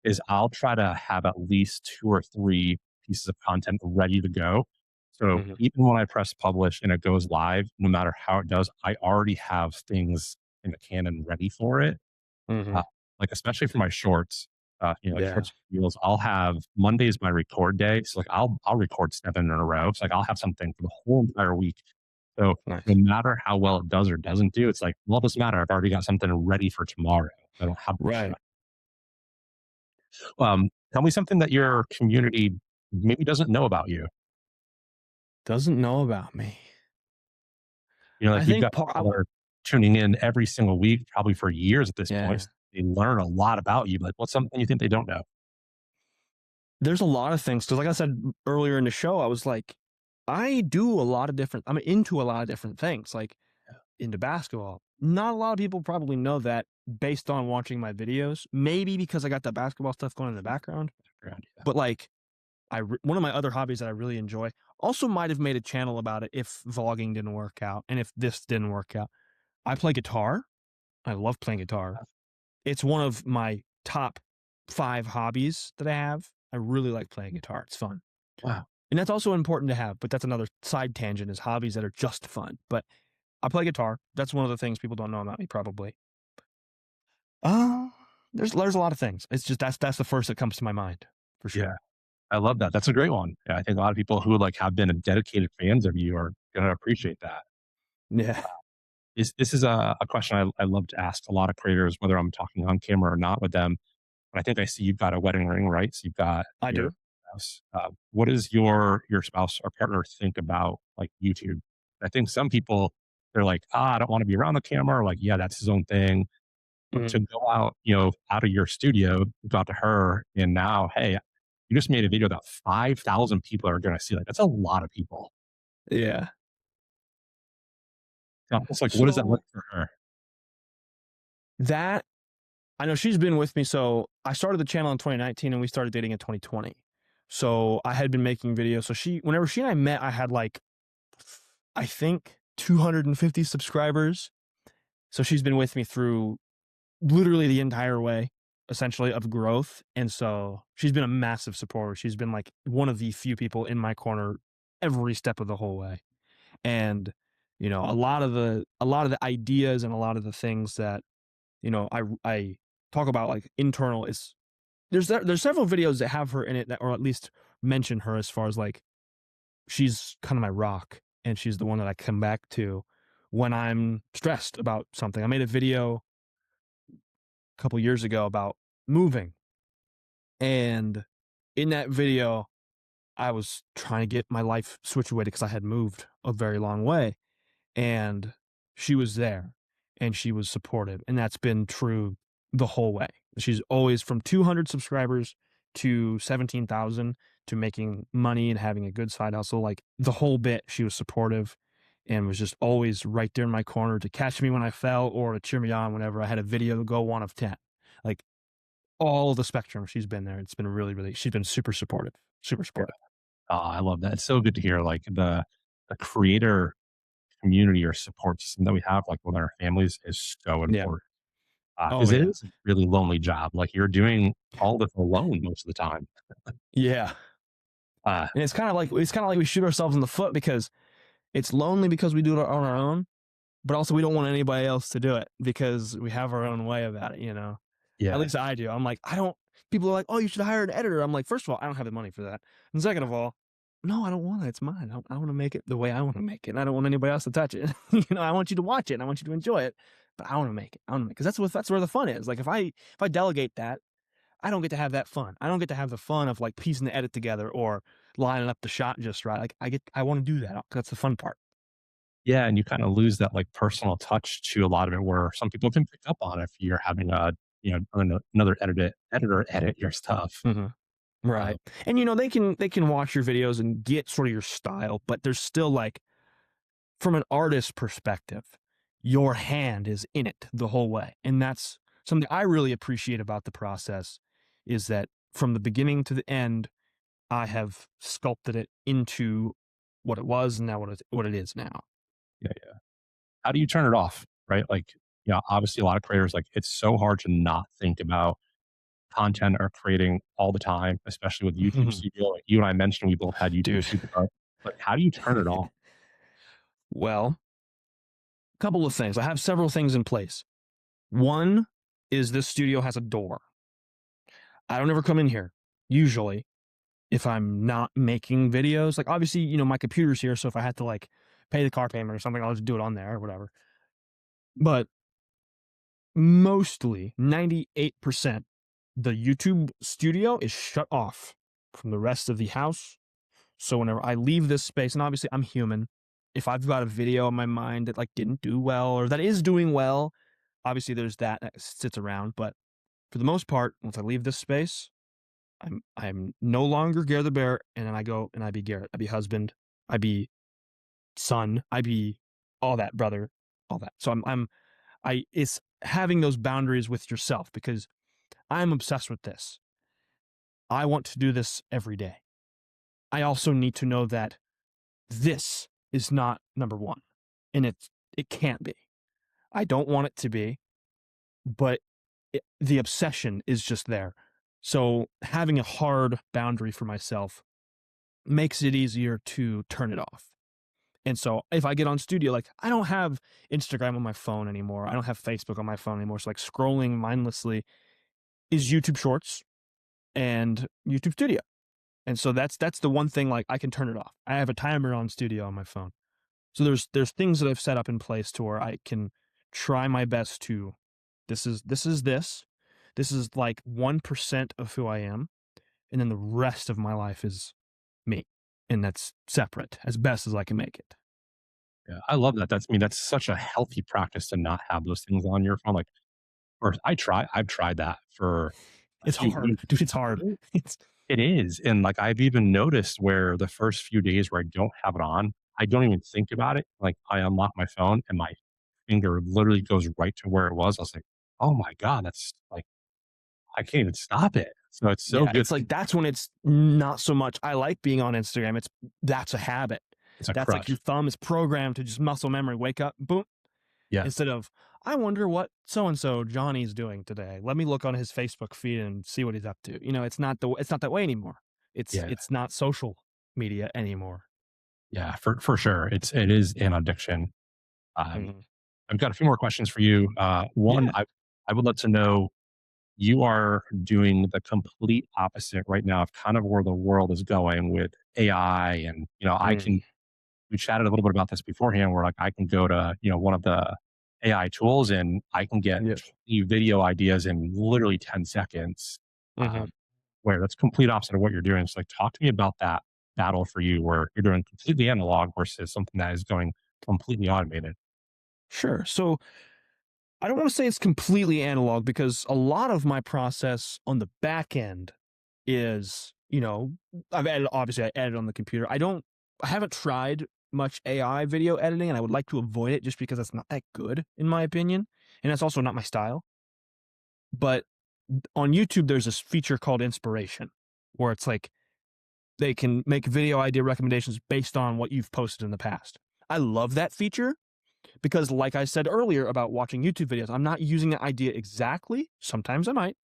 is I'll try to have at least 2 or 3 pieces of content ready to go. So even when I press publish and it goes live, no matter how it does, I already have things in the canon ready for it. Like, especially for my shorts, like Yeah. shorts and reels. I'll have Monday's my record day. So like I'll record 7 in a row. So like I'll have something for the whole entire week. So no Nice. matter how well it does or doesn't do, it's like, well, it doesn't matter. I've already got something ready for tomorrow. I don't have to Right. tell me something that your community maybe doesn't know about you. Doesn't know about me. I Like you've think got people that are tuning in every single week, probably for years at this point. yeah. So they learn a lot about you. Like, what's something you think they don't know? There's a lot of things because, like I said earlier in the show, I was like, I do a lot of different. I'm into a lot of different things, like into basketball. Not a lot of people probably know that based on watching my videos. Maybe because I got the basketball stuff going in the background. Yeah. But like, one of my other hobbies that I really enjoy. Also, might have made a channel about it if vlogging didn't work out and if this didn't work out. I play guitar. I love playing guitar. It's one of my top 5 hobbies that I have. I really like playing guitar. It's fun. Wow. And that's also important to have, but that's another side tangent is hobbies that are just fun. But I play guitar. That's one of the things people don't know about me probably. Uh, there's a lot of things. It's just that's the first that comes to my mind for Yeah. sure. I love that. That's a great one. Yeah, I think a lot of people who like have been dedicated fans of you are gonna appreciate that. Yeah. This is a question I love to ask a lot of creators, whether I'm talking on camera or not with them. But I think I see you've got a wedding ring, right? So you've got I your do. spouse. What does your spouse or partner think about like YouTube? I think some people they're like, I don't want to be around the camera. Or like, yeah, that's his own thing. But Mhm. to go out, out of your studio, go out to her, and now, hey, you just made a video that 5,000 people are going to see. Like, that's a lot of people. Yeah. It's like, what does that look So for her? that I know she's been with me. So I started the channel in 2019 and we started dating in 2020. So I had been making videos. So whenever she and I met, I had like, I think 250 subscribers. So she's been with me through literally the entire way, essentially, of growth. And so she's been a massive supporter. She's been like one of the few people in my corner every step of the whole way. And, a lot of the ideas and a lot of the things that, I talk about like internal is there's several videos that have her in it that, or at least mention her as far as like she's kind of my rock and she's the one that I come back to when I'm stressed about something. I made a video a couple years ago about moving, and in that video I was trying to get my life situated because I had moved a very long way, and she was there and she was supportive, and that's been true the whole way. She's always from 200 subscribers to 17,000 to making money and having a good side hustle, like the whole bit. She was supportive and was just always right there in my corner to catch me when I fell or to cheer me on whenever I had a video go 1 of 10. Like all of the spectrum, she's been there. It's been really, she's been super supportive, super Yeah. supportive. Oh, I love that. It's so good to hear like the creator community or support system that we have, like with our families, is so Yeah. important. Oh Because it yeah. is a really lonely job. Like you're doing all this alone most of the time. Yeah. Uh, And it's kind of like we shoot ourselves in the foot because it's lonely because we do it on our own, but also we don't want anybody else to do it because we have our own way about it. At yeah, least I do. I'm like, I don't people are like, "Oh, you should hire an editor." I'm like, "First of all, I don't have the money for that. And second of all, no, I don't want it. It's mine. I want to make it the way I want to make it. And I don't want anybody else to touch it. I want you to watch it and I want you to enjoy it, but I want to make it. I want to make it because that's where the fun is. Like if I delegate that, I don't get to have that fun. I don't get to have the fun of like piecing the edit together or lining up the shot just right. Like I want to do that. That's the fun part. yeah, and you kind of lose that like personal touch to a lot of it, where some people can pick up on if you're having another editor edit your stuff. Mhm. Uh, Right. And they can watch your videos and get sort of your style, but there's still like from an artist perspective, your hand is in it the whole way. And that's something I really appreciate about the process is that from the beginning to the end, I have sculpted it into what it was and now what it is now. yeah, yeah. How do you turn it off? Right, like obviously a lot of creators like it's so hard to not think about content or creating all the time, especially with YouTube Studio. Like you and I mentioned, we both had YouTube Dude. Studio. Like, how do you turn it off? Well, a couple of things. I have several things in place. One is this studio has a door. I don't ever come in here usually if I'm not making videos. Like obviously, you know, my computer's here, so if I had to like pay the car payment or something, I'll just do it on there or whatever. But mostly 98%, the YouTube studio is shut off from the rest of the house. So whenever I leave this space, and obviously I'm human, if I've got a video in my mind that like didn't do well or that is doing well, obviously there's that sits around. But for the most part, once I leave this space, I'm no longer Gare the Bear, and then I go and I be Garrett. I be husband. I be son. I be all that, brother, all that. So it's having those boundaries with yourself, because I'm obsessed with this. I want to do this every day. I also need to know that this is not number one, and it can't be. I don't want it to be, but the obsession is just there. So having a hard boundary for myself makes it easier to turn it off. And so if I get on studio, like I don't have Instagram on my phone anymore. I don't have Facebook on my phone anymore. So like scrolling mindlessly is YouTube Shorts and YouTube Studio. And so that's the one thing, like I can turn it off. I have a timer on studio on my phone. So there's things that I've set up in place to where I can try my best to this is like 1% of who I am, and then the rest of my life is me. And that's separate as best as I can make it. Yeah, I love that. That's such a healthy practice to not have those things on your phone. Like, or I've tried that for a It's few hard, weeks. dude. It's hard. It's It is. And like, I've even noticed where the first few days where I don't have it on, I don't even think about it. Like, I unlock my phone and my finger literally goes right to where it was. I was like, oh my God, that's like, I can't even stop it. So it's so yeah, good. it's like that's when it's not so much. I like being on Instagram. That's a habit. It's a That's like your crutch. thumb is programmed to just muscle memory. Wake up, boom. Yes. Instead of, I wonder what so and so Johnny's doing today. Let me look on his Facebook feed and see what he's up to. You know, it's not that way anymore. Yeah. It's not social media anymore. Yeah. For sure. It is an addiction. Um, Mhm. I've got a few more questions for you. One, Yeah. I would love to know, you are doing the complete opposite right now of kind of where the world is going with AI. And, Mm. we chatted a little bit about this beforehand, where like I can go to, one of the AI tools and I can get Yeah. 20 video ideas in literally 10 seconds, Hmm. where that's complete opposite of what you're doing. So like, talk to me about that battle for you where you're doing completely analog versus something that is going completely automated. Sure. So I don't want to say it's completely analog, because a lot of my process on the back end is, obviously I edit on the computer. I haven't tried much AI video editing, and I would like to avoid it just because it's not that good in my opinion. And that's also not my style. But on YouTube, there's this feature called inspiration, where it's like they can make video idea recommendations based on what you've posted in the past. I love that feature because, like I said earlier about watching YouTube videos, I'm not using the idea exactly. Sometimes I might,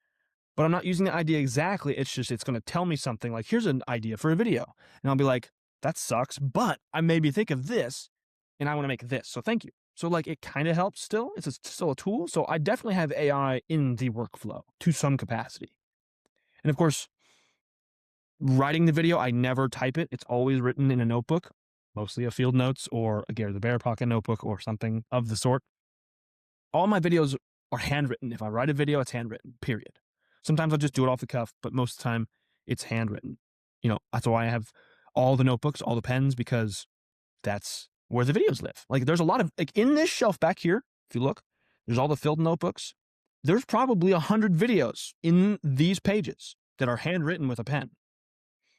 but I'm not using the idea exactly. It's just, it's going to tell me something like, here's an idea for a video. And I'll be like, that sucks, but I made me think of this and I want to make this. So thank you. So like, it kind of helps still. Still a tool. So I definitely have AI in the workflow to some capacity. And of course, writing the video, I never type it. It's always written in a notebook, mostly a field notes or a Gare the Bear pocket notebook or something of the sort. All my videos are handwritten. If I write a video, it's handwritten, period. Sometimes I'll just do it off the cuff, but most of the time it's handwritten. That's why I have all the notebooks, all the pens, because that's where the videos live. Like there's a lot of, like in this shelf back here, if you look, there's all the filled notebooks. There's probably 100 videos in these pages that are handwritten with a pen,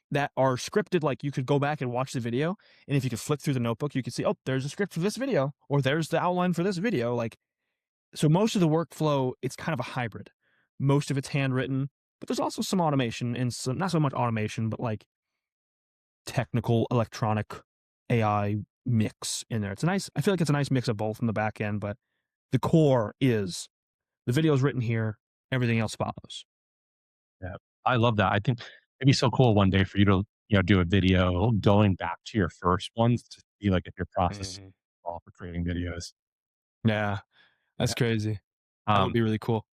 that are scripted. Like you could go back and watch the video, and if you could flip through the notebook, you could see, oh, there's a script for this video, or there's the outline for this video. Like, so most of the workflow, it's kind of a hybrid. Most of it's handwritten, but there's also some automation, and some, not so much automation, but like technical electronic AI mix in there. I feel like it's a nice mix of both in the back end, but the core is the video's written here, everything else follows. Yeah, I love that. I think it'd be so cool one day for you to, do a video going back to your first ones to see like if your process is Mhm. all for creating videos. Yeah, Yeah. that's crazy. That would Um, be really cool.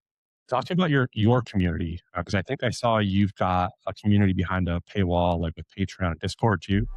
Talk to me about your community, because I think I saw you've got a community behind a paywall, like with Patreon and Discord too.